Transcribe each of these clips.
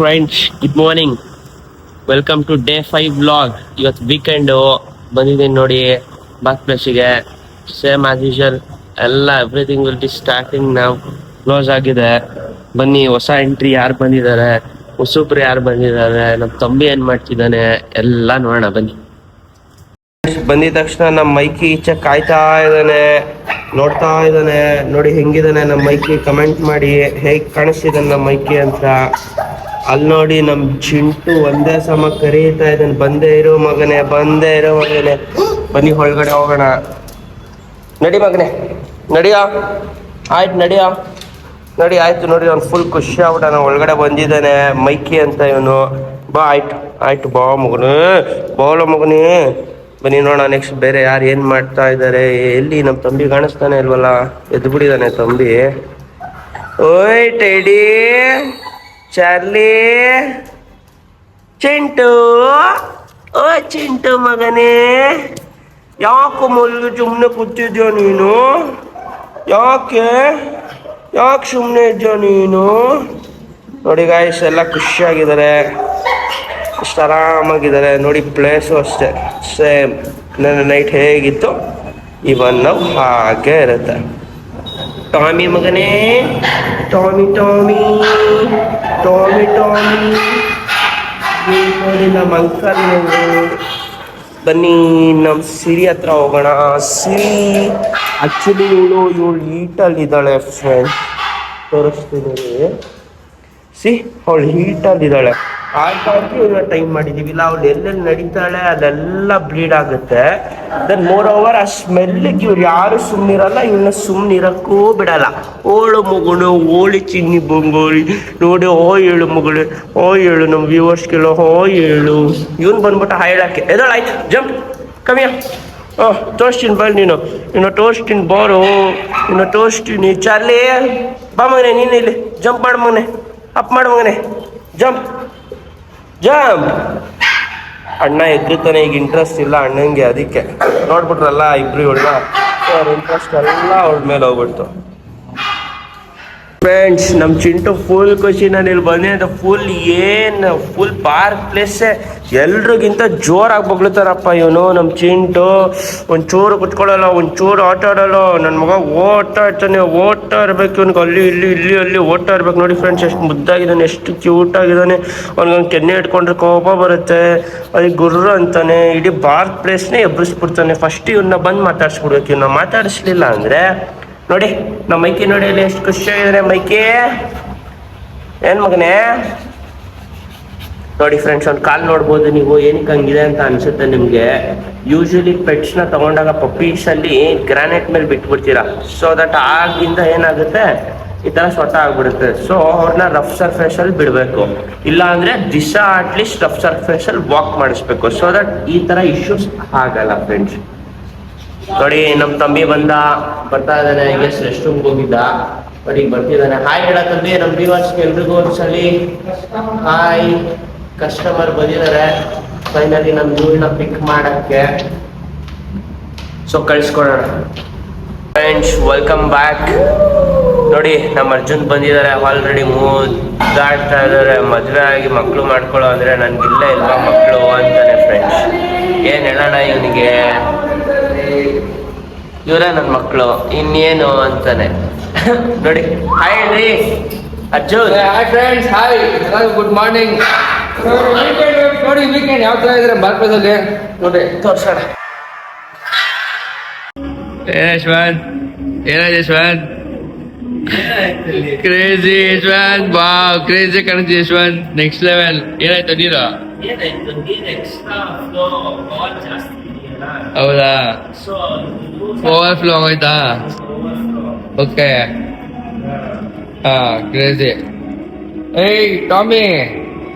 Friends, good morning. Welcome to day 5 vlog. ಇವತ್ತು weekend ಬಂದಿದ್ದೀನಿ ನೋಡಿ ಬಾತ್ ಪ್ಲೇಸಿಗೆ. ಸೇಮ್ ಆಸ್ ಯೂಶುವಲ್ ಎಲ್ಲ ಎವ್ರಿಥಿಂಗ್ ವಿಲ್ ಬಿ ಸ್ಟಾರ್ಟಿಂಗ್ ನಾವು. ಕ್ಲೋಸ್ ಆಗಿದೆ. ಬನ್ನಿ, ಹೊಸ ಎಂಟ್ರಿ ಯಾರು ಬಂದಿದ್ದಾರೆ, ಹೊಸಬ್ರು ಯಾರು ಬಂದಿದ್ದಾರೆ, ನಮ್ಮ ತಂಬಿ ಏನ್ ಮಾಡ್ತಿದ್ದಾನೆ ಎಲ್ಲ ನೋಡೋಣ ಬನ್ನಿ. ಬಂದಿದ ತಕ್ಷಣ ನಮ್ಮ ಮೈಕಿ ಈಚೆ ಕಾಯ್ತಾ ಇದ್ದಾನೆ, ನೋಡ್ತಾ ಇದ್ದಾನೆ. ನೋಡಿ ಹೆಂಗಿದಾನೆ ನಮ್ಮ ಮೈಕಿ, ಕಮೆಂಟ್ ಮಾಡಿ ಹೇಗ್ ಕಾಣಿಸ್ತಿದ್ದಾನೆ ನಮ್ಮ ಮೈಕಿ ಅಂತ. ಅಲ್ಲಿ ನೋಡಿ ನಮ್ ಚಿಂಟು ಒಂದೇ ಸಮ ಕರೀತಾ ಇದ್ದಾನೆ, ಬಂದೇ ಇರೋ ಮಗನೇ, ಬಂದೇ ಇರೋ ಮಗನೇ. ಬನ್ನಿ ಒಳಗಡೆ ಹೋಗೋಣ. ನಡಿ ಮಗನೇ, ನಡಿಯ. ಆಯ್ತು ನಡಿಯ, ನಡಿ. ಆಯ್ತು ನೋಡಿ, ಅವ್ನು ಫುಲ್ ಖುಷಿ ಆಗ್ಬಿಟ್ಟ, ಒಳಗಡೆ ಬಂದಿದ್ದಾನೆ ಮೈಕಿ ಅಂತ ಇವನು. ಬಾ, ಆಯ್ತು ಆಯ್ತು, ಬಾ ಮಗನೇ, ಬಾವಲ ಮಗನೇ. ಬನ್ನಿ ನೋಡೋಣ ನೆಕ್ಸ್ಟ್ ಬೇರೆ ಯಾರು ಏನು ಮಾಡ್ತಾ ಇದ್ದಾರೆ. ಎಲ್ಲಿ ನಮ್ಮ ತಂಬಿ ಕಾಣಿಸ್ತಾನೆ ಇಲ್ವಲ್ಲ, ಎದ್ದು ಬಿಟ್ಟಿದ್ದಾನೆ ತಂಬಿ. ಓಯ್ ಟೆಡಿ, ಚಾರ್ಲಿ, ಚಿಂಟು, ಓ ಚಿಂಟು ಮಗನೇ, ಯಾಕೆ ಮಲ್ಲು ಸುಮ್ಮನೆ ಕೂತಿದ್ಯೋ ನೀನು? ಯಾಕೆ ಸುಮ್ಮನೆ ಇದ್ಯೋ ನೀನು? ನೋಡಿ ಗಾಯ್ಸ್, ಎಲ್ಲ ಖುಷಿಯಾಗಿದ್ದಾರೆ, ಇಷ್ಟು ಆರಾಮಾಗಿದ್ದಾರೆ ನೋಡಿ. ಪ್ಲೇಸು ಅಷ್ಟೇ ಸೇಮ್ ನನ್ನ ನೈಟ್ ಹೇಗಿತ್ತು ಇವನ್ ನಾವು ಹಾಗೆ ಇರುತ್ತೆ. ಟಾಮಿ ಮಗನೇ, ಟಾಮಿ ಟಾಮಿ ಟಾಮಿ ಟಾಮಿ. ನೋಡಿ ನಮ್ಮ ಅಂಕಲ್. ಬನ್ನಿ ನಮ್ಮ ಸಿರಿ ಹತ್ರ ಹೋಗೋಣ. ಸಿರಿ ಆಕ್ಚುಲಿ ಇವಳು ಹೀಟಲ್ಲಿದ್ದಾಳೆ ಫ್ರೆಂಡ್, ತೋರಿಸ್ತೀನಿ. ಅವಳು ಹೀಟಲ್ಲಿದ್ದಾಳೆ. ಹಾಗಾಗಿ ಇವನ್ನ ಟೈಮ್ ಮಾಡಿದೀವಿ. ಇಲ್ಲ ಅವಳು ಎಲ್ಲೆಲ್ಲಿ ನಡೀತಾಳೆ ಅದೆಲ್ಲ ಬ್ಲೀಡ್ ಆಗುತ್ತೆ. ದೆನ್ ಮೋರ್ ಓವರ್ ಆ ಸ್ಮೆಲ್ಲಿಗೆ ಇವ್ರು ಯಾರು ಸುಮ್ಮನಿರಲ್ಲ, ಇವನ್ನ ಸುಮ್ಮನಿರಕ್ಕೂ ಬಿಡಲ್ಲ. ಓಳು ಮಗಳು, ಓಳಿ ಚಿನ್ನಿ ಬೊಂಗೋಳಿ ನೋಡಿ. ಓ ಹೇಳು ಮಗಳು, ಓ ಹೇಳು ನಮ್ಮ ವ್ಯೂವರ್ಸ್ಗೆಲ್ಲ ಓ ಹೇಳು. ಇವನು ಬಂದ್ಬಿಟ್ಟು ಹೇಳಕ್ಕೆ ಎದೋಳ. ಆಯ್ತು ಜಂಪ್, ಕಮ್ಮಿಯ. ತೋರಿಸ್ತೀನಿ ಬಲ್ ನೀನು, ತೋರಿಸ್ತೀನಿ ಬಾರು, ತೋರಿಸ್ತೀನಿ. ಚಾರ್ಲಿ ಬಾ ಮಗನೆ, ನೀನು ಇಲ್ಲಿ ಜಂಪ್ ಮಾಡು ಮಗನೆ, ಅಪ್ ಮಾಡು ಮಗನೆ, ಜಂಪ್ ಜಂಪ್. ಅಣ್ಣ ಎದ್ರುತ್ತಾನೆ, ಈಗ ಇಂಟ್ರೆಸ್ಟ್ ಇಲ್ಲ ಅಣ್ಣಂಗೆ, ಅದಕ್ಕೆ ನೋಡ್ಬಿಟ್ರಲ್ಲ ಇಬ್ರು ಇವಳನ್ನ, ಅವ್ರ ಇಂಟ್ರೆಸ್ಟ್ ಎಲ್ಲ ಅವಳ ಮೇಲೆ ಹೋಗ್ಬಿಡ್ತು. ಫ್ರೆಂಡ್ಸ್, ನಮ್ಮ ಚಿಂಟು ಫುಲ್ ಖುಷಿ. ನಾನು ಇಲ್ಲಿ ಬಂದೆ ಫುಲ್ ಪಾರ್ಕ್ ಪ್ಲೇಸೇ ಎಲ್ರಿಗಿಂತ ಜೋರಾಗಿ ಬಗ್ಲುತ್ತಾರಪ್ಪ ಇವನು. ನಮ್ಮ ಚಿಂಟು ಒಂಚೂರು ಕುತ್ಕೊಳ್ಳಲ್ಲ, ಒಂಚೂರು ಆಟ ಆಡಲ್ಲ. ನನ್ನ ಮಗ ಓಡ್ತಾ ಇರ್ಬೇಕು ಇವನಿಗೆ, ಅಲ್ಲಿ ಓಡ್ತಾ ಇರ್ಬೇಕು. ನೋಡಿ ಫ್ರೆಂಡ್ಸ್, ಎಷ್ಟು ಮುದ್ದಾಗಿದ್ದಾನೆ, ಎಷ್ಟು ಕ್ಯೂಟಾಗಿದ್ದಾನೆ. ಅವ್ನಿಗೊಂದು ಕೆನ್ನೆ ಇಟ್ಕೊಂಡ್ರೆ ಕೋಪ ಬರುತ್ತೆ, ಅದಕ್ಕೆ ಗುರ್ರು ಅಂತಾನೆ. ಇಡೀ ಪಾರ್ಕ್ ಪ್ಲೇಸ್ನೇ ಎಬ್ಬರಿಸ್ಬಿಡ್ತಾನೆ. ಫಸ್ಟ್ ಇವನ್ನ ಬಂದು ಮಾತಾಡ್ಸ್ಬಿಡ್ಬೇಕು. ಇವನ್ನ ಮಾತಾಡಿಸ್ಲಿಲ್ಲ ಅಂದರೆ ನೋಡಿ ನಮ್ಮ ಮೈಕಿ ನೋಡಿ ಅಲ್ಲಿ ಎಷ್ಟು ಖುಷಿಯಾಗಿದ್ದಾರೆ ಮೈಕಿ. ಏನು ಮಗನೇ ನೋಡಿ ಫ್ರೆಂಡ್ಸ್, ಒಂದು ಕಾಲು ನೋಡ್ಬೋದು ನೀವು, ಏನಕ್ಕೆ ಹಂಗಿದೆ ಅಂತ ಅನ್ಸುತ್ತೆ ನಿಮಗೆ. ಯೂಶಲಿ ಪೆಟ್ಸ್ನ ತಗೊಂಡಾಗ ಪಪ್ಪೀಸಲ್ಲಿ ಗ್ರಾನೈಟ್ ಮೇಲೆ ಬಿಟ್ಬಿಡ್ತೀರಾ, ಸೊ ದಟ್ ಆಗಿಂದ ಏನಾಗುತ್ತೆ, ಈ ಥರ ಸ್ವತಃ ಆಗ್ಬಿಡುತ್ತೆ. ಸೊ ಅವ್ರನ್ನ ರಫ್ ಸರ್ಫೇಸಲ್ಲಿ ಬಿಡಬೇಕು, ಇಲ್ಲ ಅಂದರೆ ದಿವಸ ಅಟ್ಲೀಸ್ಟ್ ರಫ್ ಸರ್ಫೇಸಲ್ಲಿ ವಾಕ್ ಮಾಡಿಸ್ಬೇಕು, ಸೊ ದಟ್ ಈ ಥರ ಇಶ್ಯೂಸ್ ಆಗಲ್ಲ ಫ್ರೆಂಡ್ಸ್. ನೋಡಿ ನಮ್ಮ ತಂಬಿ ಬರ್ತಾ ಇದ್ದಾನೆ. ಎಸ್ ರೆಸ್ಟ್ ರೂಮ್ಗೆ ಹೋಗಿದ್ದ, ನೋಡಿ ಬರ್ತಿದ್ದಾನೆ. ಹಾಯ್ ಹೇಳ ತಂಬಿ, ನಮ್ಮ ವ್ಯೂವರ್ಸ್ಗೆ ಎಲ್ರಿಗೂ ಒಂದ್ಸಲಿ ಹಾಯ್. ಕಸ್ಟಮರ್ ಬಂದಿದ್ದಾರೆ ಫೈನಲಿ ನಮ್ಮ ಧೂಳನ್ನ ಪಿಕ್ ಮಾಡಕ್ಕೆ, ಸೊ ಕಳಿಸ್ಕೊಡೋಣ. Friends, welcome back. ನೋಡಿ ನಮ್ಮ ಅರ್ಜುನ್ ಬಂದಿದ್ದಾರೆ, ಆಲ್ರೆಡಿ ಮುದ್ದಾಡ್ತಾ ಇದ್ದಾರೆ. ಮದುವೆ ಆಗಿ ಮಕ್ಕಳು ಮಾಡ್ಕೊಳ್ಳೋ ಅಂದರೆ ನನಗಿಲ್ಲ ಇಲ್ವಾ ಮಕ್ಕಳು ಅಂತಾನೆ ಫ್ರೆಂಡ್ಸ್. ಏನು ಹೇಳೋಣ ಇವನಿಗೆ, ಇವರೇ ನನ್ನ ಮಕ್ಕಳು, ಇನ್ನೇನು ಅಂತಾನೆ. ನೋಡಿ ಹಾಯ್ ಹೇಳ್ರಿ Arjun. Hi friends, hi good morning. ನೋಡಿ ವೀಕೆಂಡ್ ಯಾವ ತರ ಇದ್ರೆ ಬಾರ್ಪದಲ್ಲಿ ನೋಡಿ ತೋರ್ಸೋಣ. ಯಶವಂತ್, ಏನಾಯ್ತು Yashwant? Crazy Yashwant, wow crazy ಕಾಣಿಸ್ತಿ ಯಶವಂತ್, ನೆಕ್ಸ್ಟ್ ಲೆವೆಲ್. ಏನಾಯ್ತು ನೀರು? ಹೌದಾ, ಓವರ್ ಫ್ಲೋ ಆಗೋಯ್ತಾ? ಓಕೆ, ಹಾ ಕ್ರೇಜಿ. ಏಯ್ ಟಾಮಿ,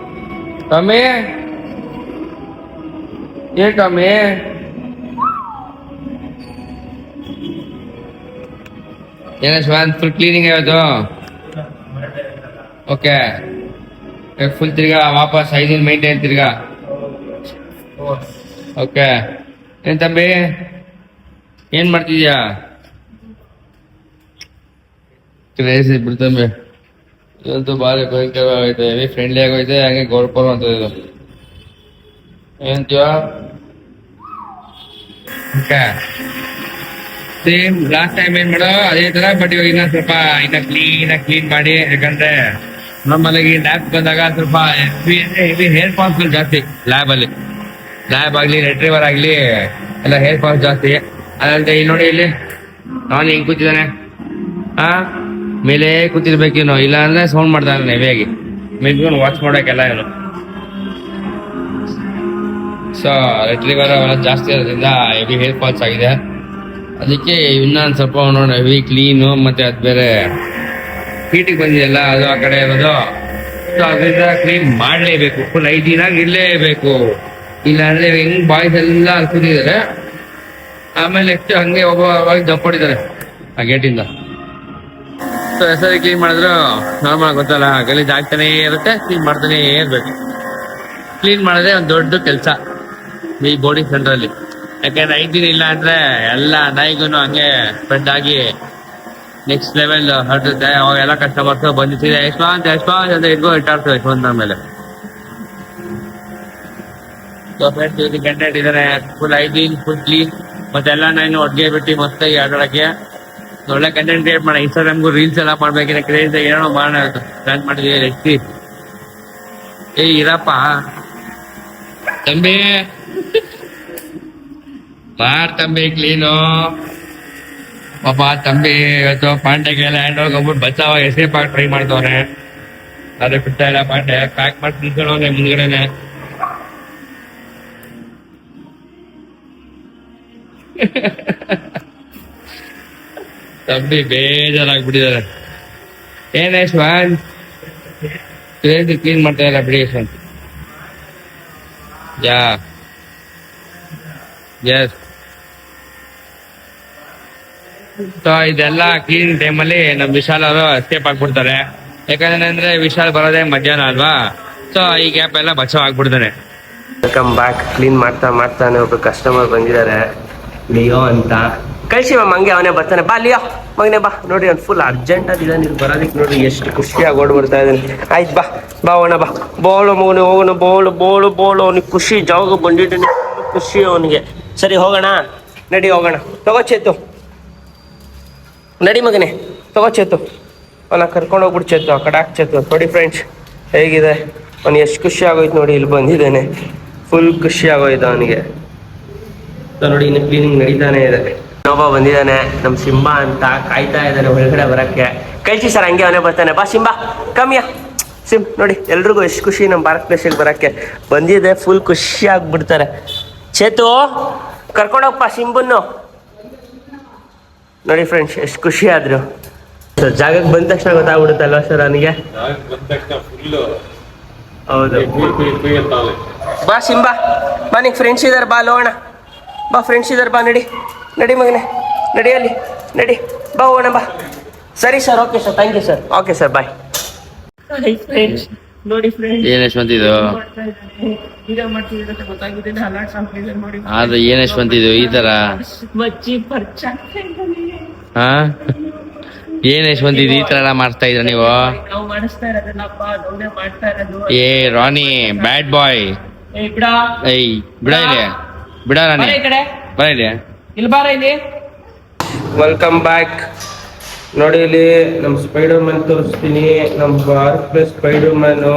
ಟಾಮಿ ಏನ್ ಟಾಮಿ? ಏನ ಶ್ವಾನ್ ಫುಲ್ ಕ್ಲೀನಿಂಗ್ ಆಯ್ತು? ಓಕೆ, ಫುಲ್ ತಿರ್ಗಾ ವಾಪಸ್ ಹೈಜೀನ್ ಮೇಂಟೈನ್ ತಿರ್ಗಾ. ಓಕೆ, ಏನ್ ತಂಬಿ ಏನ್ ಮಾಡ್ತಿದ್ಯಾ? ಕ್ರೇಜಿ ಬಿಡ್ತಂಬಿ, ಇದಂತೂ ಭಾರಿ ಭಯಂಕರವಾಗೈತೆ, ಹೆವಿ ಫ್ರೆಂಡ್ಲಿ ಆಗೋಯ್ತೆ, ಹಂಗೆ ಗೋಲ್ಪೋರ್ ಅಂತ ಇದು ಏನಂತೀವ. ಸೇಮ್ ಲಾಸ್ಟ್ ಟೈಮ್ ಏನ್ ಮಾಡೋ ಅದೇ ತರ, ಬಟ್ ಇವಾಗ ಇನ್ನ ಸ್ವಲ್ಪ ಕ್ಲೀನ್ ಮಾಡಿ, ಯಾಕಂದ್ರೆ ನಮ್ಮಲ್ಲಿ ಲ್ಯಾಬ್ ಬಂದಾಗ ಸ್ವಲ್ಪ ಹೆವಿ ಹೇರ್ ಫಾಲ್ಸ್ ಜಾಸ್ತಿ ಲ್ಯಾಬ್ ಆಗ್ಲಿ ರೆಟ್ರೀವರ್ ಆಗ್ಲಿ ಎಲ್ಲ ಹೇರ್ ಫಾಲ್ಸ್ ಜಾಸ್ತಿ. ಅದಲ್ಲದೆ ಇಲ್ಲಿ ನೋಡಿ, ಇಲ್ಲಿ ನಾನು ಹಿಂಗ್ ಕೂತಿದ್ದಾನೆ, ಮೇಲೆ ಕೂತಿರ್ಬೇಕೇನೋ, ಇಲ್ಲ ಅಂದ್ರೆ ಸೌಂಡ್ ಮಾಡ್ತಾನೆ ಹೆವಿಯಾಗಿ, ಮೆದ್ಕೊಂಡು ವಾಚ್ ಮಾಡೋಕೆಲ್ಲ ಏನು. ಸೊ ರೆಟ್ರೀವರ್ ಅವೆಲ್ಲ ಜಾಸ್ತಿ ಇರೋದ್ರಿಂದ ಹೆವಿ ಹೇರ್ ಫಾಲ್ಸ್ ಆಗಿದೆ. ಅದಕ್ಕೆ ಇನ್ನೊಂದು ಸ್ವಲ್ಪ ನೋಡಿ ಹೆವಿ ಕ್ಲೀನು, ಮತ್ತೆ ಅದು ಬೇರೆ ಹೀಟಿಗೆ ಬಂದಿದೆಯಲ್ಲ ಅದು ಆ ಕಡೆ ಇರೋದು. ಸೊ ಅದರಿಂದ ಕ್ಲೀನ್ ಮಾಡಲೇಬೇಕು, ಫುಲ್ ಹೈಜೀನಾಗಿ ಇರಲೇಬೇಕು. ಇಲ್ಲ ಅಂದ್ರೆ ಹೆಂಗ್ ಬಾಯ್ಸ್ ಎಲ್ಲ ಅಲ್ಲಿ ಕೂತಿದ್ದಾರೆ, ಆಮೇಲೆ ನೆಕ್ಸ್ಟ್ ಹಂಗೆ ಒಬ್ಬ ಜಂಪಡಿದ್ದಾರೆ ಆ ಗೇಟಿಂದ. ಸೊ ಹೆಸರಿ ಕ್ಲೀನ್ ಮಾಡಿದ್ರು ನಾರ್ಮಲ್ ಗೊತ್ತಲ್ಲ, ಗಲೀಜ್ ಆಗ್ತಾನೆ ಇರುತ್ತೆ, ಕ್ಲೀನ್ ಮಾಡ್ತಾನೆ ಇರ್ಬೇಕು. ಕ್ಲೀನ್ ಮಾಡೋದೇ ಒಂದು ದೊಡ್ಡ ಕೆಲಸ ಈ ಬಾಡಿ ಸೆಂಟರ್ ಅಲ್ಲಿ. ಯಾಕಂದ್ರೆ 5 ದಿನ ಇಲ್ಲ ಅಂದ್ರೆ ಎಲ್ಲ ನಾಯಿಗೂ ಹಂಗೆ ಸ್ಪ್ರೆಡ್ ಆಗಿ ನೆಕ್ಸ್ಟ್ ಲೆವೆಲ್ ಹರಡುತ್ತೆ. ಅವಾಗೆಲ್ಲ ಕಸ್ಟಮರ್ಸ್ ಬಂದಿರ್ತಿದೆ, ಎಷ್ಟೊಂದು ಅಂತ ಇಟ್ಕೋ ಇಟ್ಟಾಡ್ತವೆ ಎಷ್ಟೊಂದು ಮೇಲೆ. ಸೊ ಫ್ರೆಂಡ್ಸ್ ಇವತ್ತು ಕಂಟೆಂಟ್ ಇದಾರೆ, ಫುಲ್ ಹೈಜೀನ್, ಫುಲ್ ಕ್ಲೀನ್, ಮತ್ತೆ ಎಲ್ಲ ನಾನು ಒಟ್ಟಿಗೆ ಬಿಟ್ಟು ಮಸ್ತಾಗಿ ಆಟಾಡಕ್ಕೆ ಒಳ್ಳೆ ಕಂಟೆಂಟ್ ಕ್ರಿಯೇಟ್ ಮಾಡೋಣ. ಇನ್ಸ್ಟಾಗ್ರಾಮ್ಗೂ ರೀಲ್ಸ್ ಎಲ್ಲ ಮಾಡ್ಬೇಕಿಲ್ಲ, ಕ್ರೇಜ್ ಏನೋ ಮಾಡೋಣ ಪ್ಲಾನ್ ಮಾಡಿದ್ವಿ. ನೆಕ್ಸ್ಟ್ ಇರಪ್ಪ ತಂಬಿ ತಂಬಿ ಕ್ಲೀನು. ಪಾಪ ತಂಬಿ ಇವತ್ತು ಪಾಂಡೆಗೆಲ್ಲ ಹ್ಯಾಂಡ್ ಹೋಗ್ಬಿಟ್ಟು ಬಚಾವ ಎಸ್ಕೇಪ್ ಆಗಿ ಟ್ರೈ ಮಾಡ್ತವ್ರೆ. ಅದೇ ಬಿಡ್ತಾ ಇಲ್ಲ, ಪಾಂಡೆ ಪ್ಯಾಕ್ ಮಾಡಿ ನಿಂತ್ಕೊಳ್ಳೋನೆ ಮುಂದ್ಗಡೆನೆ. ತಂಬಿ ಬೇಜಾರಾಗ್ಬಿಟ್ಟಿದ್ದಾರೆ. ಏನ್ ಯಶ್ವಂತ್ ಕ್ಲೀನ್ ಮಾಡ್ತಾ ಇಲ್ಲ ಬಿಡಿ ಯಶ್ವಂತ್. Yeah yes. ಸೊ ಇದೆಲ್ಲ ಕ್ಲೀನ್ ಟೈಮಲ್ಲಿ ನಮ್ ವಿಶಾಲ್ ಅವರು ಎಸ್ಕೇಪ್ ಆಗ್ಬಿಡ್ತಾರೆ. ಯಾಕಂದ್ರೆ ವಿಶಾಲ್ ಬರೋದೇ ಮಧ್ಯಾಹ್ನ ಅಲ್ವಾ, ಸೊ ಈ ಗ್ಯಾಪ್ ಎಲ್ಲ ಬಚಾವ್ ಆಗ್ಬಿಡ್ತಾನೆ. Welcome back. ಕ್ಲೀನ್ ಮಾಡ್ತಾನೆ ಒಬ್ರು ಕಸ್ಟಮರ್ ಬಂದಿದ್ದಾರೆ, ಲಿಯೋ ಅಂತ. ಕಳ್ಸಿ ಮ್ಯಾಮ್, ಹಂಗೆ ಅವನೇ ಬರ್ತಾನೆ. ಬಾ ಲಿಯೋ ಮಗನೇ ಬಾ. ನೋಡಿ ಅವ್ನು ಫುಲ್ ಅರ್ಜೆಂಟ್ ಆಗಿದೆ ನೀವು ಬರೋದಕ್ಕೆ. ನೋಡಿ ಎಷ್ಟು ಖುಷಿಯಾಗಿ ಓಡ್ ಬರ್ತಾ ಇದ್ದಾನೆ. ಆಯ್ತು ಬಾ ಹೋಗೋಣ ಬಾ. ಬೋಳು ಮಗನೇ ಹೋಗೋಣ, ಬೋಳು ಅವ್ನಿಗೆ ಖುಷಿ, ಜಾವಾಗ ಬಂದಿದ್ದೀನಿ, ಖುಷಿ ಅವನಿಗೆ. ಸರಿ ಹೋಗೋಣ, ನಡಿ ಹೋಗೋಣ. ತಗೋ ಚೇತು, ನಡಿ ಮಗನೇ, ತಗೋ ಚೇತು. ಅವನ ಕರ್ಕೊಂಡು ಹೋಗ್ಬಿಟ್ಟು ಚೇತು, ಆ ಕಡೆ ಚೇತು. ನೋಡಿ ಫ್ರೆಂಡ್ಸ್ ಹೇಗಿದೆ, ಅವ್ನು ಎಷ್ಟು ಖುಷಿ ಆಗೋಯ್ತು ನೋಡಿ, ಇಲ್ಲಿ ಬಂದಿದ್ದಾನೆ, ಫುಲ್ ಖುಷಿ ಆಗೋಯ್ತು ಅವನಿಗೆ. ನೋಡಿ ಇನ್ನು ಕ್ಲೀನಿಂಗ್ ನಡೀತಾನೆ ಇದೆ. ಇನ್ನೊಬ್ಬ ಬಂದಿದ್ದಾನೆ, ನಮ್ಮ ಸಿಂಬಾ ಅಂತ, ಕಾಯ್ತಾ ಇದ್ದಾನೆ ಒಳಗಡೆ ಬರಕ್ಕೆ. ಕಳ್ಸಿ ಸರ್, ಹಂಗೆ ಅವನೇ ಬರ್ತಾನೆ. ಬಾ ಸಿಂಬಾ, ಕಮ್ಮಿಯ ನೋಡಿ ಎಲ್ರಿಗೂ ಎಷ್ಟು ಖುಷಿ ನಮ್ಮ ಭಾರತ್ ಪ್ಲೇಸಿಗೆ ಬರೋಕ್ಕೆ ಬಂದಿದೆ, ಫುಲ್ ಖುಷಿ ಆಗ್ಬಿಡ್ತಾರೆ. ಚೇತು ಕರ್ಕೊಂಡೋಗಪ್ಪ ಸಿಂಬನ್ನು. ನೋಡಿ ಫ್ರೆಂಡ್ಸ್ ಎಷ್ಟು ಖುಷಿ ಆದ್ರು. ಸರ್ ಜಾಗಕ್ಕೆ ಬಂದ ತಕ್ಷಣ ಗೊತ್ತಾಗ್ಬಿಡುತ್ತಲ್ವಾ ಸರ್ ನನಗೆ? ಹೌದು. ಬಾ ಸಿಂಬಾ, ಬಾ ನಿಂಗೆ ಫ್ರೆಂಡ್ಸ್ ಇದ್ದಾರೆ, ಬಾ ಹೋಗೋಣ. ಬಾ ಫ್ರೆಂಡ್ಸ್ ಇದ್ದಾರೆ, ಬಾ ನಡಿ ಮಗನೇ, ನಡಿ ಬಾ ಹೋಗೋಣ ಬಾ. ಸರಿ sir, okay sir, thank you sir, okay sir, bye. Friends ನೋಡಿ ಫ್ರೆಂಡ್ಸ್, ಏನ್ ಯಶ್ವಂತ್ ಇದು? ಆದ್ರೆ ಏನ್ ಯಶ್ವಂತ್ ಇದು ಈ ತರ? ಹಾ, ಏನ್ ಯಶ್ವಂತ್ ಇದು ಈ ತರ ಎಲ್ಲ ಮಾಡ್ತಾ ಇದ್ರ ನೀವು? ಏ ರಾಣಿ ಬ್ಯಾಡ್ ಬಾಯ್, ಏಯ್ ಬಿಡ ರಾಣಿ, ಬರ ಇಲ್ಲಿ. Welcome back. ನೋಡಿ ಇಲ್ಲಿ ನಮ್ಮ ಸ್ಪೈಡರ್ ಮ್ಯಾನ್ ತೋರಿಸ್ತೀನಿ. ನಮ್ಮ ಭಾರತ್ ಪ್ಲೇಸ್ ಸ್ಪೈಡರ್ ಮ್ಯಾನು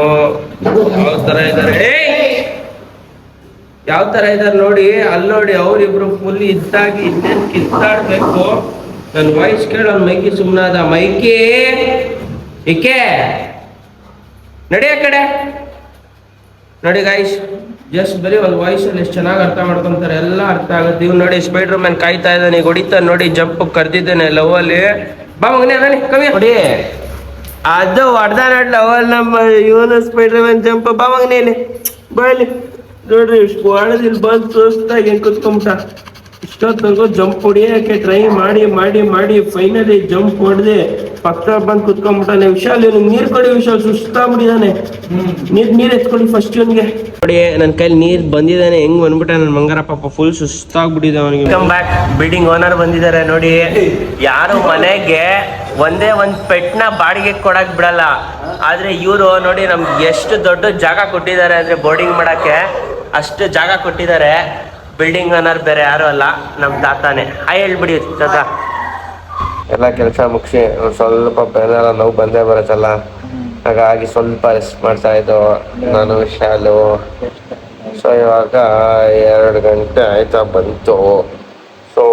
ಯಾವ ತರ ಇದಾರೆ ನೋಡಿ. ಅಲ್ಲಿ ನೋಡಿ ಅವ್ರಿಬ್ರು ಫುಲ್ ಇದ್ದಾಗಿ ಇದ್ದೇನು ಕಿತ್ತಾಡ್ಬೇಕು. ನನ್ನ ವಾಯ್ಸ್ ಕೇಳಿ ಅವ್ನ ಮೈಕಿ ಸುಮ್ಮನಾದ. ಮೈಕಿ ಇಕೆ ನಡಿ ಆ ಕಡೆ. ನೋಡಿ ಗಾಯ್ಸ್, ಜಸ್ಟ್ ಬರೀ ಒಂದು ವಾಯ್ಸಲ್ಲಿ ಎಷ್ಟು ಚೆನ್ನಾಗಿ ಅರ್ಥ ಮಾಡ್ಕೊಂತಾರೆ, ಎಲ್ಲ ಅರ್ಥ ಆಗುತ್ತೆ. ಇವ್ ನೋಡಿ ಸ್ಪೈಡರ್ ಮ್ಯಾನ್ ಕಾಯ್ತಾ ಇದ್ದಾನೆ, ಈಗ ಹೊಡಿತಾನೆ ನೋಡಿ, ಜಂಪ್ ಕರ್ದಿದ್ದಾನೆ ಲವಲ್ಲಿ. ಬಾ ಮಗನೇ ಅದಾನೆ, ಕಮ್ಮಿ ಹೊಡಿ. ಅದು ಹೊಡ್ದ ನೋಡಿ ಲವಲ್ ನಮ್ಮ ಇವನು ಸ್ಪೈಡರ್ ಮ್ಯಾನ್ ಜಂಪ್. ಬಾ ಮಗನೇ ಇಲ್ಲಿ, ಬಾ ಇಲ್ಲಿ. ನೋಡ್ರಿ ಇಷ್ಟು ಹೊಡೆದು ಇಲ್ಲಿ ಬಂದು ತೋರಿಸ್ದಾಗ ಹೆಂಗೆ ಕುತ್ಕೊಂಬಿಟ್ಟ. ಇಷ್ಟೊತ್ತರೆಗೂ ಜಂಪ್ ಹೊಡಿಯೋಕೆ ಟ್ರೈ ಮಾಡಿ ಮಾಡಿ ಮಾಡಿ ಫೈನಲಿ ಜಂಪ್ ಹೊಡೆದೆ ಪಕ್ಕ ಬಂದು ಕುತ್ಕೊಂಡ್ಬಿಟ್ಟಾನೆ. ವಿಶಾಲ್ ಇವ್ನಿಗೆ ನೀರ್ ಕೊಡಿ ವಿಶಾಲ್, ಸುಸ್ತಾಗ್ಬಿಟ್ಟಿದಾನೆ. ನೀರ್ ಎತ್ಕೊಳ್ಳಿ ಫಸ್ಟ್ ಇವನ್ಗೆ. ನೋಡಿ ನನ್ನ ಕೈಲಿ ನೀರ್ ಬಂದಿದ್ದಾನೆ, ಹೆಂಗ್ ಬಂದ್ಬಿಟ್ಟ ನನ್ನ ಮಂಗಾರ ಪಾಪ ಫುಲ್ ಸುಸ್ತಾಗ್ಬಿಟ್ಟಿದೆ ಅವನಿಗೆ. Welcome back. ಬಿಲ್ಡಿಂಗ್ ಓನರ್ ಬಂದಿದ್ದಾರೆ ನೋಡಿ. ಯಾರು ಮನೆಗೆ ಒಂದೇ ಒಂದ್ ಪೆಟ್ನ ಬಾಡಿಗೆ ಕೊಡಕ್ ಬಿಡಲ್ಲ, ಆದ್ರೆ ಇವರು ನೋಡಿ ನಮ್ಗೆ ಎಷ್ಟು ದೊಡ್ಡ ಜಾಗ ಕೊಟ್ಟಿದ್ದಾರೆ ಅಂದ್ರೆ ಬೋರ್ಡಿಂಗ್ ಮಾಡಕ್ಕೆ ಅಷ್ಟು ಜಾಗ ಕೊಟ್ಟಿದ್ದಾರೆ. ಬಿಲ್ಡಿಂಗ್ ಓನರ್ ಬೇರೆ ಯಾರು ಅಲ್ಲ, ನಮ್ ತಾತಾನೆ. ಹಾಯ್ ಹೇಳ್ಬಿಡಿ ತಾತ. ಎಲ್ಲ ಕೆಲಸ ಮುಗಿಸಿ ಸ್ವಲ್ಪ ಬೆನ್ನೆಲ್ಲ ನೋವು ಬಂದೇ ಬರುತ್ತಲ್ಲ, ಹಾಗಾಗಿ ಸ್ವಲ್ಪ ರೆಸ್ಟ್ ಮಾಡ್ತಾ ಇದ್ದು ನಾನು ವಿಶಾಲು. ಸೊ ಇವಾಗ 2 ಗಂಟೆ ಆಯ್ತಾ ಬಂತು. ಸೊ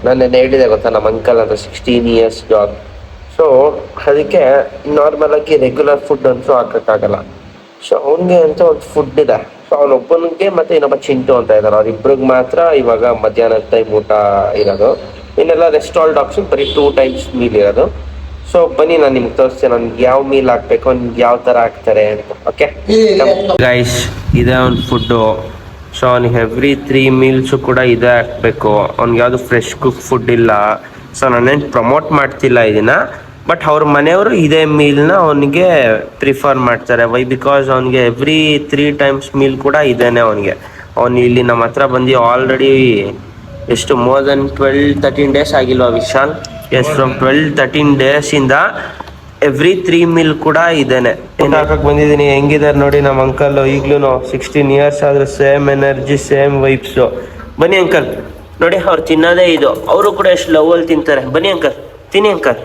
ನಾನು ಹೇಳಿದೆ ಗೊತ್ತಾ, ನಮ್ಮ ಅಂಕಲ್ ಅಂತ 16 ಇಯರ್ಸ್ ಜಾಬ್. ಸೊ ಅದಕ್ಕೆ ನಾರ್ಮಲ್ ಆಗಿ ರೆಗ್ಯುಲರ್ ಫುಡ್ ಅಂತೂ ಹಾಕೋಕ್ಕಾಗಲ್ಲ. ಸೊ ಅವನಿಗೆ ಅಂತ ಒಂದು ಫುಡ್ ಇದೆ. ಸೊ ಅವನೊಬ್ಬನಿಗೆ ಮತ್ತೆ ಇನ್ನೊಬ್ಬ ಚಿಂಟು ಅಂತ ಇದ್ದಾರೆ, ಅವ್ರಿಬ್ರಿಗೆ ಮಾತ್ರ ಇವಾಗ ಮಧ್ಯಾಹ್ನದ ಟೈಮ್ ಊಟ ಇರೋದು. ಇನ್ನೆಲ್ಲ ರೆಸ್ಟಾರೆಂಟ್ ಆಪ್ಷನ್ ಬರೀ 2 ಟೈಮ್ಸ್ ಮೀಲ್ ಇರೋದು. ಸೊ ಬನ್ನಿ ನಾನು ನಿಮ್ಗೆ ತೋರಿಸ್ತೇನೆ ನನ್ಗೆ ಯಾವ ಮೀಲ್ ಹಾಕ್ಬೇಕು, ಅವ್ನಿಗೆ ಯಾವ ಥರ ಹಾಕ್ತಾರೆ ಅಂತ. ಓಕೆ ಗೈಸ್, ಇದೇ ಒಂದು ಫುಡ್ಡು. ಸೊ ಅವ್ನಿಗೆ ಎವ್ರಿ 3 ಮೀಲ್ಸು ಕೂಡ ಇದೇ ಹಾಕಬೇಕು. ಅವ್ನಿಗೆ ಯಾವುದು ಫ್ರೆಶ್ ಕುಕ್ ಫುಡ್ ಇಲ್ಲ. ಸೊ ನಾನೇನು ಪ್ರಮೋಟ್ ಮಾಡ್ತಿಲ್ಲ ಇದನ್ನ, ಬಟ್ ಅವ್ರ ಮನೆಯವರು ಇದೇ ಮೀಲ್ನ ಅವನಿಗೆ ಪ್ರಿಫರ್ ಮಾಡ್ತಾರೆ. ವೈ ಬಿಕಾಸ್ ಅವನಿಗೆ ಎವ್ರಿ 3 ಟೈಮ್ಸ್ ಮೀಲ್ ಕೂಡ ಇದೇನೆ ಅವನಿಗೆ. ಅವನು ಇಲ್ಲಿ ನಮ್ಮ ಹತ್ರ ಬಂದು ಆಲ್ರೆಡಿ ಎಷ್ಟು ಮೋರ್ ದೆನ್ 12-13 ಡೇಸ್ ಆಗಿಲ್ವಾ ವಿಶಾಲ್? ಎಸ್, ಫ್ರಮ್ 12-13 ಡೇಸಿಂದ ಎವ್ರಿ 3 ಮೀಲ್ ಕೂಡ ಇದೇನೆ. ಏನು ಹಾಕಕ್ಕೆ ಬಂದಿದ್ದೀನಿ. ಹೆಂಗಿದ್ದಾರೆ ನೋಡಿ ನಮ್ಮ ಅಂಕಲ್. ಈಗಲೂ 16 ಇಯರ್ಸ್ ಆದ್ರೆ ಸೇಮ್ ಎನರ್ಜಿ, ಸೇಮ್ ವೈಬ್ಸು. ಬನ್ನಿ ಅಂಕಲ್ ನೋಡಿ, ಅವ್ರು ತಿನ್ನೋದೇ ಇದು. ಅವರು ಕೂಡ ಎಷ್ಟು ಲವಲ್ಲಿ ತಿಂತಾರೆ. ಬನ್ನಿ ಅಂಕಲ್, ತಿನ್ನಿ ಅಂಕಲ್.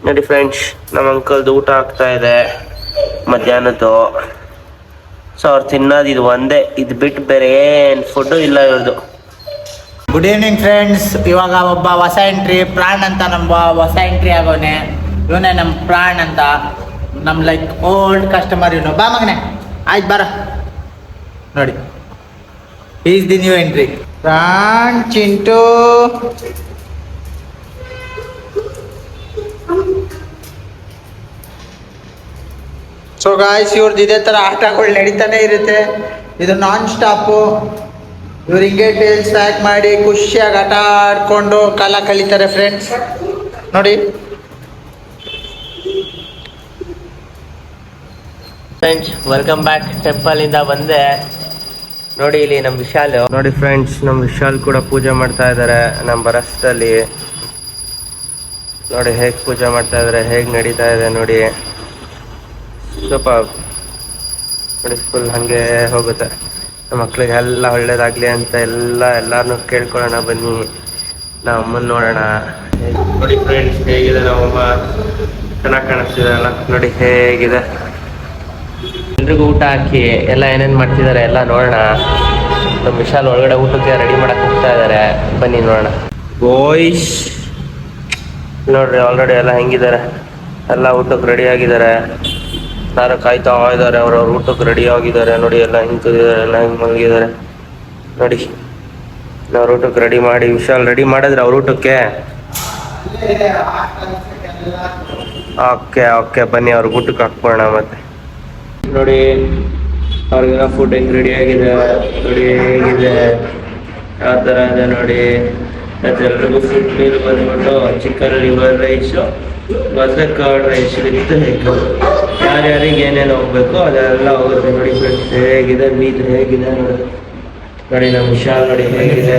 ನೋಡಿ ಫ್ರೆಂಡ್ಸ್, ನಮ್ಮ ಅಂಕಲ್ದು ಊಟ ಆಗ್ತಾ ಇದೆ ಮಧ್ಯಾಹ್ನದ್ದು. ಸೊ ಅವ್ರು ತಿನ್ನೋದು ಇದು ಒಂದೇ, ಇದು ಬಿಟ್ಟು ಬೇರೆ ಏನು ಫುಡ್ಡು ಇಲ್ಲ ಇವ್ರದ್ದು. Good evening friends. ಇವಾಗ ಒಬ್ಬ ಹೊಸ ಎಂಟ್ರಿ ಪ್ರಾಣ್ ಅಂತ ನಮ್ಮ ಹೊಸ ಎಂಟ್ರಿ ಆಗೋನೆ. ಇವನೇ ನಮ್ಮ ಪ್ರಾಣ್ ಅಂತ, ನಮ್ಮ ಲೈಕ್ ಓಲ್ಡ್ ಕಸ್ಟಮರ್ ಇವನು. ಬಾ ಮಗನೆ, ಆಯ್ತು ಬರ. ನೋಡಿ, is the new entry Pran Chintu. So guys, ಇವ್ರದ್ದು ಇದೇ ಥರ ಆಟಗಳು ನಡೀತಾನೆ ಇರುತ್ತೆ. ಇದು ನಾನ್ ಸ್ಟಾಪು. ಇವ್ರು ಹಿಂಗೆ ಟೇಲ್ಸ್ ಪ್ಯಾಕ್ ಮಾಡಿ ಖುಷಿಯಾಗಿ ಆಟ ಆಡ್ಕೊಂಡು ಕಾಲ ಕಳೀತಾರೆ ಫ್ರೆಂಡ್ಸ್. ನೋಡಿ ಫ್ರೆಂಡ್ಸ್, ವೆಲ್ಕಮ್ ಬ್ಯಾಕ್. ಟೆಂಪಲ್ ಇಂದ ಬಂದೆ ನೋಡಿ. ಇಲ್ಲಿ ನಮ್ಮ ವಿಶಾಲ್ ನೋಡಿ ಫ್ರೆಂಡ್ಸ್, ನಮ್ಮ ವಿಶಾಲ್ ಕೂಡ ಪೂಜೆ ಮಾಡ್ತಾ ಇದ್ದಾರೆ ನಮ್ಮ ಬರಸ್ತಲ್ಲಿ. ನೋಡಿ ಹೇಗೆ ಪೂಜೆ ಮಾಡ್ತಾ ಇದ್ದಾರೆ, ಹೇಗೆ ನಡೀತಾ ಇದೆ ನೋಡಿ. ಸ್ವಲ್ಪ ನೋಡಿ ಫುಲ್ ಹಾಗೆ ಹೋಗುತ್ತೆ. ನಮ್ಮ ಮಕ್ಳಿಗೆ ಎಲ್ಲ ಒಳ್ಳೇದಾಗಲಿ ಅಂತ ಎಲ್ಲರನ್ನೂ ಕೇಳ್ಕೊಳ್ಳೋಣ ಬನ್ನಿ. ನಾವು ಅಮ್ಮನ ನೋಡೋಣ. ನೋಡಿ ಫ್ರೆಂಡ್ಸ್, ಹೇಗಿದೆ ನಮ್ಮಮ್ಮ, ಚೆನ್ನಾಗಿ ಕಾಣಿಸ್ತಿದೆ ಅಲ್ಲ ನೋಡಿ ಹೇಗಿದೆ. ಎಲ್ರಿಗೂ ಊಟ ಹಾಕಿ ಎಲ್ಲ ಏನೇನು ಮಾಡ್ತಿದ್ದಾರೆ ಎಲ್ಲ ನೋಡೋಣ. ನಮ್ಮ ವಿಶಾಲ್ ಒಳಗಡೆ ಊಟಕ್ಕೆ ರೆಡಿ ಮಾಡಕ್ಕೆ ಹೋಗ್ತಾ ಇದ್ದಾರೆ, ಬನ್ನಿ ನೋಡೋಣ. ಬಾಯ್ಸ್ ನೋಡ್ರಿ, ಆಲ್ರೆಡಿ ಎಲ್ಲ ಹೆಂಗಿದ್ದಾರೆ, ಎಲ್ಲ ಊಟಕ್ಕೆ ರೆಡಿ ಆಗಿದ್ದಾರೆ. ಯಾರು ಕಾಯ್ತಾ ಇದ್ದಾರೆ, ಅವ್ರವ್ರ ಊಟಕ್ಕೆ ರೆಡಿ ಆಗಿದ್ದಾರೆ ನೋಡಿ. ಎಲ್ಲ ಹಿಂತಿದ್ದಾರೆ, ಎಲ್ಲ ಹಿಂಗೆ ಮಲಗಿದ್ದಾರೆ ನೋಡಿ. ಅವ್ರ ಊಟಕ್ಕೆ ರೆಡಿ ಮಾಡಿ, ವಿಶಾಲ್ ರೆಡಿ ಮಾಡಿದ್ರೆ ಅವ್ರ ಊಟಕ್ಕೆ. ಓಕೆ ಓಕೆ, ಬನ್ನಿ ಅವ್ರ ಊಟಕ್ಕೆ ಹಾಕ್ಬೋಣ. ಮತ್ತೆ ನೋಡಿ ಅವ್ರಿಗೆಲ್ಲ ಫುಡ್ ಹೆಂಗೆ ರೆಡಿ ಆಗಿದೆ ನೋಡಿ, ಹೇಗಿದೆ, ಯಾವ ಥರ ಇದೆ ನೋಡಿ. ಮತ್ತು ಎಲ್ರಿಗೂ ಫುಡ್ ಮೀಲ್ ಬಂದ್ಬಿಟ್ಟು ಚಿಕನ್ ಲಿವರ್ ರೈಸು ಮತ್ತೆ ಕರ್ಡ್ ರೈಸ್ ವಿತ್ ಎಗ್. ಯಾರ್ಯಾರಿಗೆ ಏನೇನು ಹೋಗ್ಬೇಕು ಅದೆಲ್ಲ ಹೋಗುತ್ತೆ ನೋಡಿ ಫ್ರೆಂಡ್ಸ್. ಹೇಗಿದೆ ಮೀಲ್, ಹೇಗಿದೆ ನೋಡಿ. ನೋಡಿ ನಮ್ಮ ವಿಶಾಲ್ ನೋಡಿ ಹೇಗಿದೆ.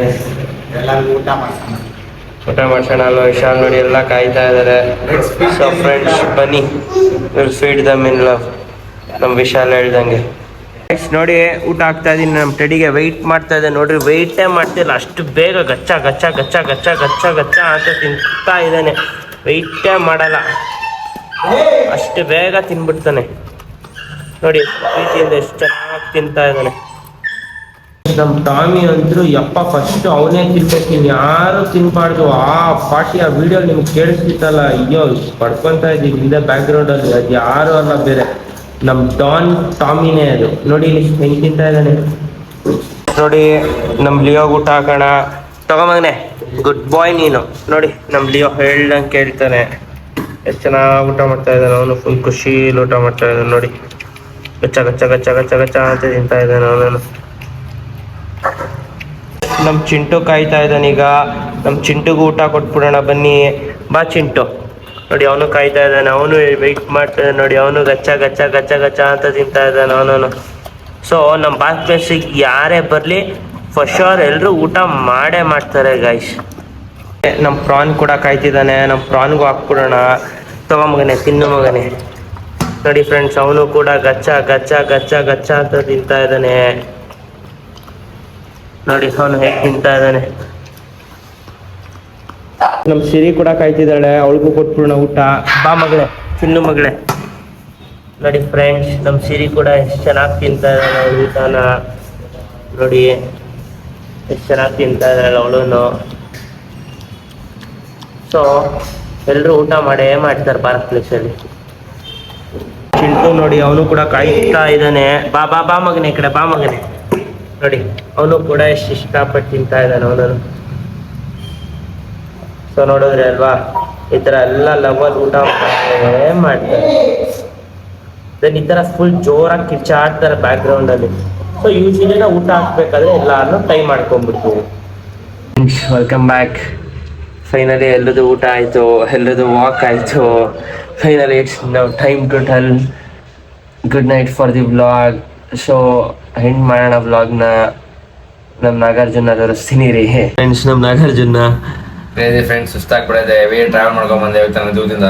ಊಟ ಮಾಡ್ಸೋಣ ಅಲ್ವಾ ವಿಶಾಲ್ ನೋಡಿ, ಎಲ್ಲ ಕಾಯ್ತಾ ಇದ್ದಾರೆ. ಸೊ ಫ್ರೆಂಡ್ಸ್ ಬನ್ನಿ, will feed dum in love. ನಮ್ಮ ವಿಶಾಲ್ ಹೇಳ್ದಂಗೆ ನೋಡಿ ಊಟ ಆಗ್ತಾ ಇದೀನಿ. ನಮ್ಮ ಟೆಡಿಗೆ ವೆಯ್ಟ್ ಮಾಡ್ತಾ ಇದೆ ನೋಡ್ರಿ. ವೆಯ್ಟೇ ಮಾಡ್ತಿಲ್ಲ, ಅಷ್ಟು ಬೇಗ ಗಚ್ಚ ಗಚ್ಚ ಗಚ್ಚ ಗಚ್ಚ ಗಚ್ಚ ಗಚ್ಚ ಅಂತ ತಿಂತಾ ಇದ್ದಾನೆ. ವೆಯ್ಟೇ ಮಾಡಲ್ಲ, ಅಷ್ಟು ಬೇಗ ತಿನ್ಬಿಡ್ತಾನೆ ನೋಡಿ. ಪ್ರೀತಿಯಿಂದ ಎಷ್ಟು ಚೆನ್ನಾಗಿ ತಿಂತಾ ಇದ್ದಾನೆ ನಮ್ಮ ಟಾಮಿ ಅಂತೂ. ಯಪ್ಪ ಫಸ್ಟ್ ಅವನೇ ತಿನ್ಬೇಕು, ಯಾರು ತಿನ್ಬಾರ್ದು. ಆ ಪಾರ್ಟಿ ಆ ವಿಡಿಯೋ ನಿಮ್ಗೆ ಕೇಳಿಸ್ತಿತ್ತಲ್ಲ, ಅಯ್ಯೋ ಪಡ್ಕೊತಾ ಇದ್ದೀವಿ ಹಿಂದೆ ಬ್ಯಾಕ್ ಗ್ರೌಂಡಲ್ಲಿ. ಅದು ಯಾರು ಅಲ್ಲ, ಬೇರೆ ನಮ್ಮ ಟಾಮಿನೇ ಅದು. ನೋಡಿ ಇಲ್ಲಿ ಹೆಂಗೆ ತಿಂತಾ ಇದ್ದಾನೆ ನೋಡಿ. ನಮ್ಮ ಲಿಯೋ ಊಟ ಹಾಕೋಣ, ತಗೊಂಬಂಗನೆ. ಗುಡ್ ಬಾಯ್ ನೀನು. ನೋಡಿ ನಮ್ಮ ಲಿಯೋ ಹೇಳ್ದಂಗೆ ಕೇಳ್ತಾನೆ. ಎಷ್ಟು ಚೆನ್ನಾಗಿ ಊಟ ಮಾಡ್ತಾ ಇದ್ದಾನೆ ಅವನು. ಫುಲ್ ಖುಷಿಲಿ ಊಟ ಮಾಡ್ತಾ ಇದ್ದಾನೆ ನೋಡಿ. ಗಚ್ಚ ಗಚ್ಚ ಗಚ್ಚ ಗಚ್ಚ ಗಚ್ಚ ಅಂತ ತಿಂತಾ ಇದ್ದಾನೆ ಅವನು. ನಮ್ಮ ಚಿಂಟು ಕಾಯ್ತಾ ಇದ್ದಾನೆ. ಈಗ ನಮ್ಮ ಚಿಂಟುಗೂ ಊಟ ಕೊಟ್ಬಿಡೋಣ ಬನ್ನಿ. ಬಾ ಚಿಂಟು. ನೋಡಿ ಅವನು ಕಾಯ್ತಾ ಇದ್ದಾನೆ, ಅವನು ವೆಯ್ಟ್ ಮಾಡ್ತಾನೆ ನೋಡಿ. ಅವನು ಗಚ್ಚ ಗಚ್ಚ ಗಚ್ಚ ಗಚ್ಚ ಅಂತ ತಿಂತಾ ಇದ್ದಾನೆ ಅವನು. ಸೊ ನಮ್ಮ ಬಾತ್ ಪ್ಲೇಸಿಗೆ ಯಾರೇ ಬರಲಿ ಫಸ್ಟ್ ಶೋರ್ ಎಲ್ಲರೂ ಊಟ ಮಾಡೇ ಮಾಡ್ತಾರೆ ಗೈಸ್. ನಮ್ಮ ಪ್ರಾನ್ ಕೂಡ ಕಾಯ್ತಿದ್ದಾನೆ, ನಮ್ಮ ಪ್ರಾನ್ಗೂ ಹಾಕ್ಬಿಡೋಣ. ತಗೋ ಮಗನೆ, ತಿನ್ನು ಮಗನೆ. ನೋಡಿ ಫ್ರೆಂಡ್ಸ್, ಅವನು ಕೂಡ ಗಚ್ಚ ಗಚ್ಚ ಗಚ್ಚ ಗಚ್ಚ ಅಂತ ತಿಂತಾ ಇದ್ದಾನೆ. ನೋಡಿ ಅವನು ಹೇಗೆ ತಿಂತಾ ಇದ್ದಾನೆ. ನಮ್ಮ ಸಿರಿ ಕೂಡ ಕಾಯ್ತಿದ್ದಾಳೆ, ಅವಳಿಗೂ ಕೊಟ್ಬಿಡೋಣ ಊಟ. ಬಾ ಮಗಳೇ, ತಿನ್ನು ಮಗಳೇ. ನೋಡಿ ಫ್ರೆಂಡ್ಸ್, ನಮ್ಮ ಸಿರಿ ಕೂಡ ಎಷ್ಟು ಚೆನ್ನಾಗಿ ತಿಂತಾ ಇದ್ದಾಳೆ ಊಟನ. ನೋಡಿ ಎಷ್ಟು ಚೆನ್ನಾಗಿ ತಿಂತಾ ಇದ್ದಾಳೆ ಅವಳು. ಸೊ ಎಲ್ಲರೂ ಊಟ ಮಾಡೇ ಮಾಡ್ತಾರೆ ಪಾರ್ಕ್ ಪ್ಲೇಸಲ್ಲಿ. ಚಿಂಟು ನೋಡಿ ಅವನು ಕೂಡ ಕಾಯ್ತಾ ಇದ್ದಾನೆ. ಬಾ ಬಾ ಬಾ ಮಗನೆ, ಈ ಕಡೆ ಬಾ ಮಗನೆ. ನೋಡಿ ಅವನು ಕೂಡ ಎಷ್ಟು ಇಷ್ಟಪಟ್ಟು ತಿಂತಾ ಇದ್ದಾನೆ ಅವನು. ಸೊ ನೋಡಿದ್ರೆ ಅಲ್ವಾ, ಈ ಥರ ಎಲ್ಲ ಲವಲ್ ಊಟ ಮಾಡ್ತಾರೆ. ದೆನ್ ಈ ಥರ ಫುಲ್ ಜೋರಾಗಿ ಕಿಚ್ಚಾಡ್ತಾರೆ ಬ್ಯಾಕ್ಗ್ರೌಂಡಲ್ಲಿ. ಸೊ ಯೂಶಲಿ ನಾವು ಊಟ ಹಾಕ್ಬೇಕಾದ್ರೆ ಎಲ್ಲಾರನ್ನೂ ಟೈ ಮಾಡ್ಕೊಂಡ್ಬಿಡ್ತೀವಿ. Welcome back. ಫೈನಲಿ ಎಲ್ಲರದು ಊಟ ಆಯಿತು, ಎಲ್ಲರದು ವಾಕ್ ಆಯಿತು. Finally it's now time to tell good night for the vlog. So end ಮಾಡೋಣ ವ್ಲಾಗ್ನ. ನಮ್ಮ ನಾಗಾರ್ಜುನ ತೋರಿಸ್ತೀನಿ ರೀ ಫ್ರೆಂಡ್ಸ್. ನಮ್ಮ ನಾಗಾರ್ಜುನ ಫ್ರೆಂಡ್ಸ್ ಸುಸ್ತಾಗ್ಬಿಡೈತೆ. ಹೆವಿ ಟ್ರಾವೆಲ್ ಮಾಡ್ಕೊಂಡ್ ಬಂದೆ ಇವತ್ತು ದೂರದಿಂದ.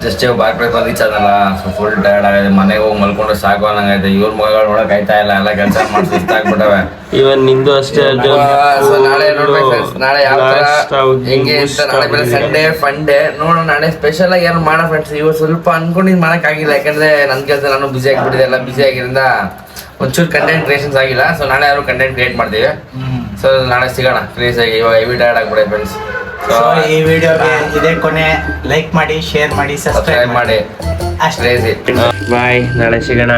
ಜಸ್ಟ್ ಬಾರ್ಕ್ ಬಂದು ರೀಚ್ ಆದಲ್ಲ, ಸೊ ಫುಲ್ ಟಯರ್ಡ್ ಆಗೈತೆ. ಮನೆಗೆ ಹೋಗಿ ಮಲ್ಕೊಂಡ್ರೆ ಸಾಕು ಅನ್ನಂಗೈತೆ. ಇವ್ರ ಮಗಳು ನೋಡಕ್ ಆಯ್ತಾ ಇಲ್ಲ, ಎಲ್ಲ ಕೆಲಸ ಮಾಡಿ ಸುಸ್ತಾಗ್ಬಿಟ್ಟವೆ. ಇವನ್ ನಿಂದು ಅಷ್ಟೇ. ಸೊ ನಾಳೆ ನೋಡ್ಬೇಕು ಫ್ರೆಂಡ್ಸ್, ನಾಳೆ ಯಾವ ತರ ಹೆಂಗೆ ಅಂತ. ನಾಳೆ ಬೇರೆ ಸಂಡೇ ಫನ್ ಡೇ. ನೋಡೋಣ ನಾಳೆ ಸ್ಪೆಷಲ್ ಆಗಿ ಏನು ಮಾಡೋ ಫ್ರೆಂಡ್ಸ್. ಇವತ್ತು ಸ್ವಲ್ಪ ಅನ್ಕೊಂಡಿದ್ದು ಮಾಡಕ್ ಆಗಿಲ್ಲ, ಯಾಕಂದ್ರೆ ನನ್ನ ಕೆಲಸ ನಾನು ಬಿಸಿ ಆಗಿಬಿಟ್ಟಿದೆ. ಎಲ್ಲ ಬಿಸಿ ಆಗಿರೋದ್ರಿಂದ ಒಂಚೂರು ಕಂಟೆಂಟ್ ಕ್ರಿಯೇಷನ್ಸ್ ಆಗಿಲ್ಲ. ಸೊ ನಾಳೆ ಯಾರು ಕಂಟೆಂಟ್ ಕ್ರಿಯೇಟ್ ಮಾಡ್ತೀವಿ. ಸೊ ನಾಳೆ ಸಿಗೋಣ ಕ್ರೇಜ್ ಆಗಿ. ಇವಾಗ ಹೆವಿ ಟಯರ್ಡ್ ಆಗ್ಬಿಡೆ ಫ್ರೆಂಡ್ಸ್. ಸೊ ಈ ವಿಡಿಯೋಗೆ ಇದೇ ಕೊನೆ. ಲೈಕ್ ಮಾಡಿ, ಶೇರ್ ಮಾಡಿ, ಸಬ್ಸ್ಕ್ರೈಬ್ ಮಾಡಿ. ಅಷ್ಟೇ. ಕ್ರೇಜಿ. ಬಾಯ್, ನಾಳೆ ಸಿಗೋಣ.